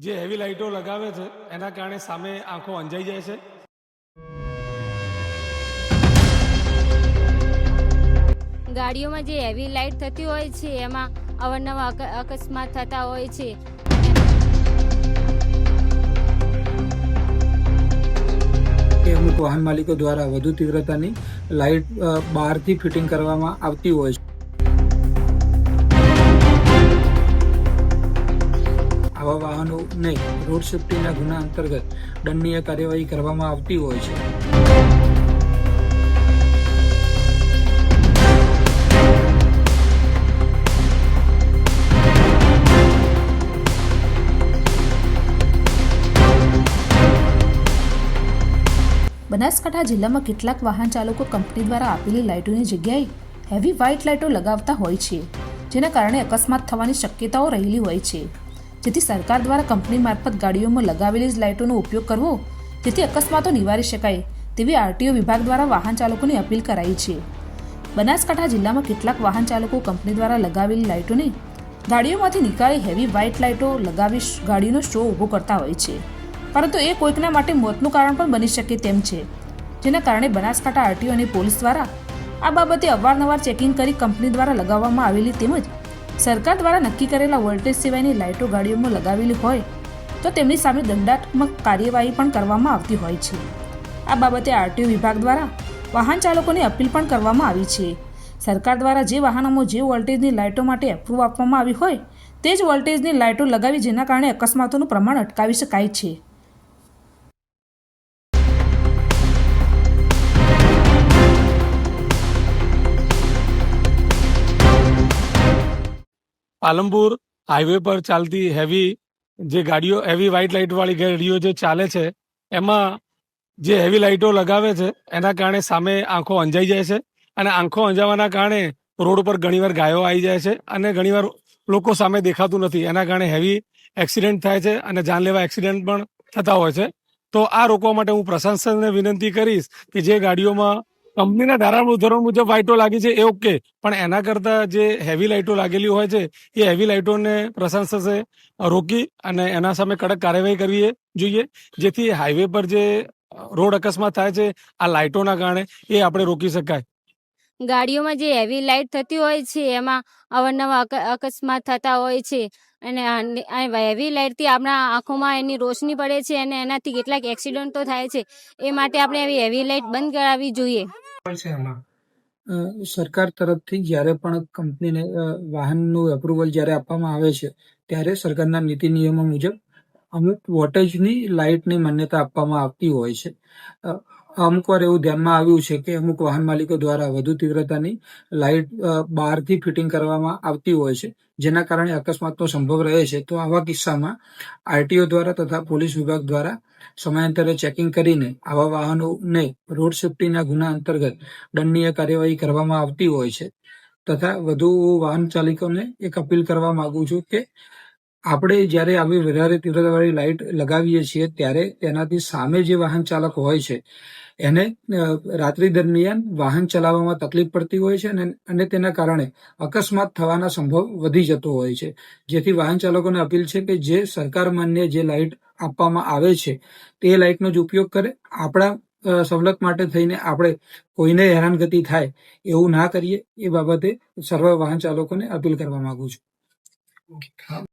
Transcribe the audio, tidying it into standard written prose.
જે હેવી લાઇટો લગાવે છે એના કારણે સામે આંખો અંજાઈ જાય છે. ગાડીઓમાં જે હેવી લાઇટ થતી હોય છે એમાં અવારનવાર અકસ્માત થતા હોય છે. અમુક વાહન માલિકો દ્વારા વધુ તીવ્રતાની લાઇટ બહારથી ફિટિંગ કરવામાં આવતી હોય છે. આવા વાહનોને રોડ સેફ્ટીના ગુના અંતર્ગત દંડનીય કાર્યવાહી કરવામાં આવતી હોય છે. બનાસકાંઠા જિલ્લામાં કેટલાક વાહન ચાલકો કંપની દ્વારા આપેલી લાઇટોની જગ્યાએ હેવી વ્હાઇટ લાઇટો લગાવતા હોય છે, જેના કારણે અકસ્માત થવાની શક્યતાઓ રહેલી હોય છે. જેથી સરકાર દ્વારા કંપની મારફત ગાડીઓમાં લગાવેલી જ લાઇટોનો ઉપયોગ કરવો, જેથી અકસ્માતો નિવારી શકાય તેવી આરટીઓ વિભાગ દ્વારા વાહન ચાલકોને અપીલ કરાઈ છે. બનાસકાંઠા જિલ્લામાં કેટલાક વાહન ચાલકો કંપની દ્વારા લગાવેલી લાઇટોને ગાડીઓમાંથી નીકાળી હેવી વ્હાઇટ લાઇટો લગાવી ગાડીનો શો ઊભો કરતા હોય છે, પરંતુ એ કોઈકના માટે મોતનું કારણ પણ બની શકે તેમ છે. જેના કારણે બનાસકાંઠા આરટીઓ અને પોલીસ દ્વારા આ બાબતે અવારનવાર ચેકિંગ કરી કંપની દ્વારા લગાવવામાં આવેલી તેમજ સરકાર દ્વારા નક્કી કરેલા વોલ્ટેજ સિવાયની લાઇટો ગાડીઓમાં લગાવેલી હોય તો તેમની સામે દંડાત્મક કાર્યવાહી પણ કરવામાં આવતી હોય છે. આ બાબતે આરટીઓ વિભાગ દ્વારા વાહન ચાલકોને અપીલ પણ કરવામાં આવી છે. સરકાર દ્વારા જે વાહનોમાં જે વોલ્ટેજની લાઇટો માટે એપ્રુવ આપવામાં આવી હોય તે જ વોલ્ટેજની લાઇટો લગાવી, જેના કારણે અકસ્માતોનું પ્રમાણ અટકાવી શકાય છે. પાલનપુર હાઈવે પર ચાલતી હેવી વ્હાઇટ લાઇટ વાળી ગાડીઓ જે ચાલે છે એમાં જે હેવી લાઇટો લગાવે છે એના કારણે સામે આંખો અંજાઈ જાય છે, અને આંખો અંજાવાના કારણે રોડ પર ઘણીવાર ગાયો આવી જાય છે અને ઘણીવાર લોકો સામે દેખાતું નથી. એના કારણે હેવી એક્સિડન્ટ થાય છે અને જાનલેવા એક્સિડન્ટ પણ થતા હોય છે. તો આ રોકવા માટે હું પ્રશાસનને વિનંતી કરીશ કે જે ગાડીઓમાં કંપનીના ધોરણ મુજબ લાઇટો લાગી છે એ ઓકે, પણ એના કરતા જે હેવી લાઇટો લાગેલી હોય છે એ હેવી લાઇટોને પ્રશાસને રોકી અને એના સામે કડક કાર્યવાહી કરવી જોઈએ, જેથી હાઈવે પર જે રોડ અકસ્માત થાય છે આ લાઇટોના કારણે એ આપણે રોકી શકાય. ગાડીઓમાં જે હેવી લાઇટ થતી હોય છે એમાં અવારનવાર અકસ્માત થતા હોય છે, અને હેવી લાઇટથી આપણા આંખોમાં એની રોશની પડે છે અને એનાથી કેટલાક એક્સિડન્ટો થાય છે. એ માટે આપણે એવી હેવી લાઇટ બંધ કરાવવી જોઈએ. સરકાર તરફથી જ્યારે પણ કંપનીને વાહનનું એપ્રુવલ જ્યારે આપવામાં આવે છે ત્યારે સરકારના નીતિ નિયમો મુજબ અમુક વોટેજની લાઇટની માન્યતા આપવામાં આવતી હોય છે. અમુક વાર એવું ધ્યાનમાં આવ્યું છે કે અમુક વાહન માલિકો દ્વારા વધુ તીવ્રતાની લાઇટ બહારથી ફિટિંગ કરવામાં આવતી હોય છે, જેના કારણે અકસ્માતનો સંભવ રહે છે. તો આવા કિસ્સામાં આરટીઓ દ્વારા તથા પોલીસ વિભાગ દ્વારા સમયાંતરે ચેકિંગ કરીને આવા વાહનોને રોડ સેફ્ટીના ગુના અંતર્ગત દંડનીય કાર્યવાહી કરવામાં આવતી હોય છે. તથા વધુ વાહન ચાલકોને એક અપીલ કરવા માંગુ છું કે આપણે જ્યારે આવી વધારે તીવ્રતાવાળી લાઇટ લગાવીએ છીએ ત્યારે તેનાથી સામે જે વાહન ચાલક હોય છે એને રાત્રિ દરમિયાન વાહન ચલાવવામાં તકલીફ પડતી હોય છે અને તેના કારણે અકસ્માત થવાના સંભવ વધી જતો હોય છે. જેથી વાહન ચાલકોને અપીલ છે કે જે સરકાર માન્ય જે લાઇટ આપવામાં આવે છે તે લાઇટનો જ ઉપયોગ કરે. આપણા સવલત માટે થઈને આપણે કોઈને હેરાનગતિ થાય એવું ના કરીએ, એ બાબતે સર્વ વાહન ચાલકોને અપીલ કરવા માંગુ છું.